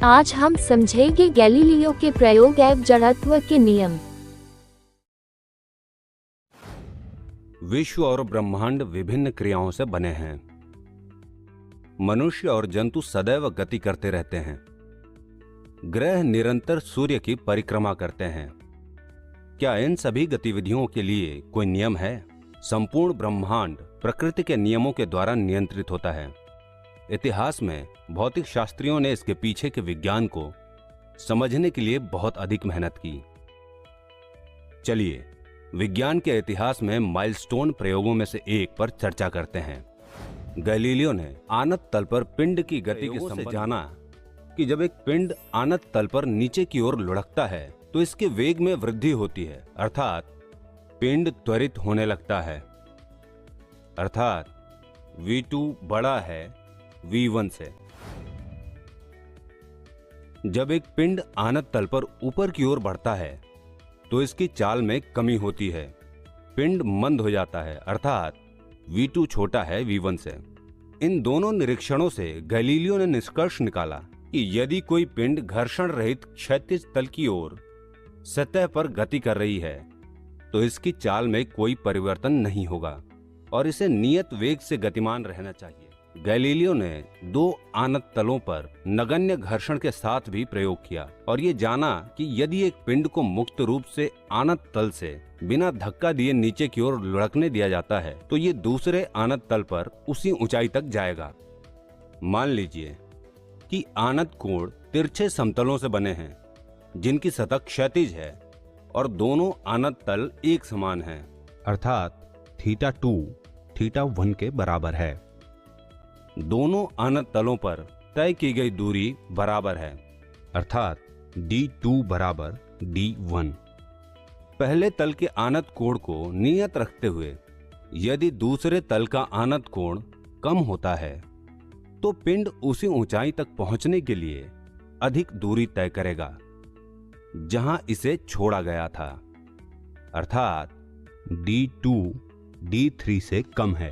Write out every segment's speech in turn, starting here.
आज हम समझेंगे गैलीलियो के प्रयोग एवं जड़त्व के नियम। विश्व और ब्रह्मांड विभिन्न क्रियाओं से बने हैं। मनुष्य और जंतु सदैव गति करते रहते हैं। ग्रह निरंतर सूर्य की परिक्रमा करते हैं। क्या इन सभी गतिविधियों के लिए कोई नियम है? संपूर्ण ब्रह्मांड प्रकृति के नियमों के द्वारा नियंत्रित होता है। इतिहास में भौतिक शास्त्रियों ने इसके पीछे के विज्ञान को समझने के लिए बहुत अधिक मेहनत की। चलिए विज्ञान के इतिहास में माइलस्टोन प्रयोगों में से एक पर चर्चा करते हैं। गैलीलियो ने आनत तल पर पिंड की गति के संबंध से जाना कि जब एक पिंड आनत तल पर नीचे की ओर लुढ़कता है तो इसके वेग में वृद्धि होती है, अर्थात पिंड त्वरित होने लगता है, अर्थात v2 बड़ा है v1 से। जब एक पिंड आनत तल पर ऊपर की ओर बढ़ता है तो इसकी चाल में कमी होती है, पिंड मंद हो जाता है, अर्थात v2 छोटा है v1 से। इन दोनों निरीक्षणों से गैलीलियो ने निष्कर्ष निकाला कि यदि कोई पिंड घर्षण रहित क्षैतिज तल की ओर सतह पर गति कर रही है तो इसकी चाल में कोई परिवर्तन नहीं होगा और इसे नियत वेग से गतिमान रहना चाहिए। गैलीलियो ने दो आनत तलों पर नगण्य घर्षण के साथ भी प्रयोग किया और ये जाना कि यदि एक पिंड को मुक्त रूप से आनत तल से बिना धक्का दिए नीचे की ओर लुढ़कने दिया जाता है तो ये दूसरे आनत तल पर उसी ऊंचाई तक जाएगा। मान लीजिए कि आनत कोण तिरछे समतलों से बने हैं जिनकी सतह क्षैतिज है और दोनों आनत तल एक समान हैं, अर्थात θ2 θ1 के बराबर है। दोनों आनत तलों पर तय की गई दूरी बराबर है, अर्थात d2 बराबर d1। पहले तल के आनत कोण को नियत रखते हुए यदि दूसरे तल का आनत कोण कम होता है तो पिंड उसी ऊंचाई तक पहुंचने के लिए अधिक दूरी तय करेगा जहां इसे छोड़ा गया था, अर्थात d2 d3 से कम है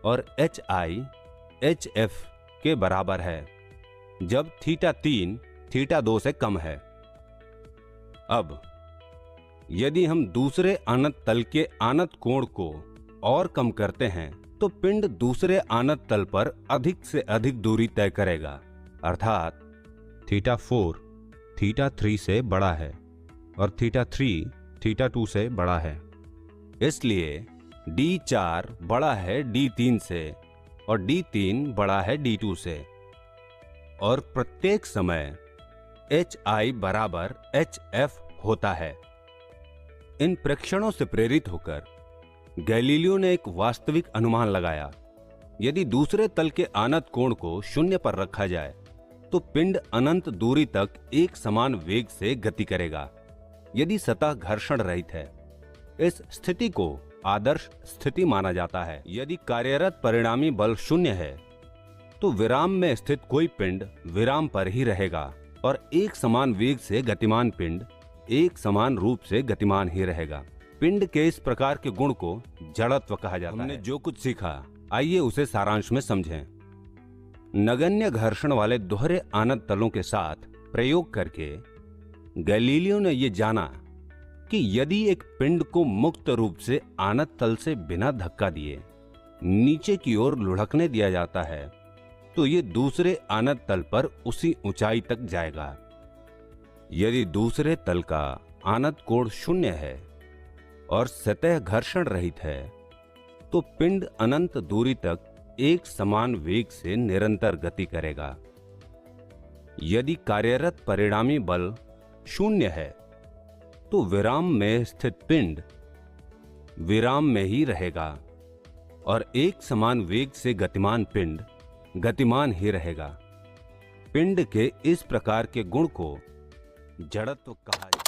और hi hf के बराबर है जब θ3 θ2 से कम है। अब यदि हम दूसरे आनत तल के आनत कोण को और कम करते हैं तो पिंड दूसरे आनत तल पर अधिक से अधिक दूरी तय करेगा, अर्थात θ4 θ3 से बड़ा है और θ3 θ2 से बड़ा है। इसलिए d4 बड़ा है d3 से और d3 बड़ा है d2 से और प्रत्येक समय hi बराबर hf होता है। इन प्रेक्षणों से प्रेरित होकर गैलीलियो ने एक वास्तविक अनुमान लगाया। यदि दूसरे तल के आनत कोण को शून्य पर रखा जाए तो पिंड अनंत दूरी तक एक समान वेग से गति करेगा यदि सतह घर्षण रहित है। इस स्थिति को आदर्श स्थिति माना जाता है। यदि कार्यरत परिणामी बल शून्य है तो विराम में स्थित कोई पिंड विराम पर ही रहेगा और एक समान वेग से गतिमान पिंड एक समान रूप से गतिमान ही रहेगा। पिंड के इस प्रकार के गुण को जड़त्व कहा जाता है। हमने जो कुछ सीखा आइए उसे सारांश में समझें। नगण्य घर्षण वाले दोहरे आनत तलों के साथ प्रयोग करके गैलीलियो ने यह जाना कि यदि एक पिंड को मुक्त रूप से आनत तल से बिना धक्का दिए नीचे की ओर लुढ़कने दिया जाता है तो ये दूसरे आनत तल पर उसी ऊंचाई तक जाएगा। यदि दूसरे तल का आनत कोण शून्य है और सतह घर्षण रहित है तो पिंड अनंत दूरी तक एक समान वेग से निरंतर गति करेगा। यदि कार्यरत परिणामी बल शून्य है तो विराम में स्थित पिंड विराम में ही रहेगा और एक समान वेग से गतिमान पिंड गतिमान ही रहेगा। पिंड के इस प्रकार के गुण को जड़त्व कहा जाता है।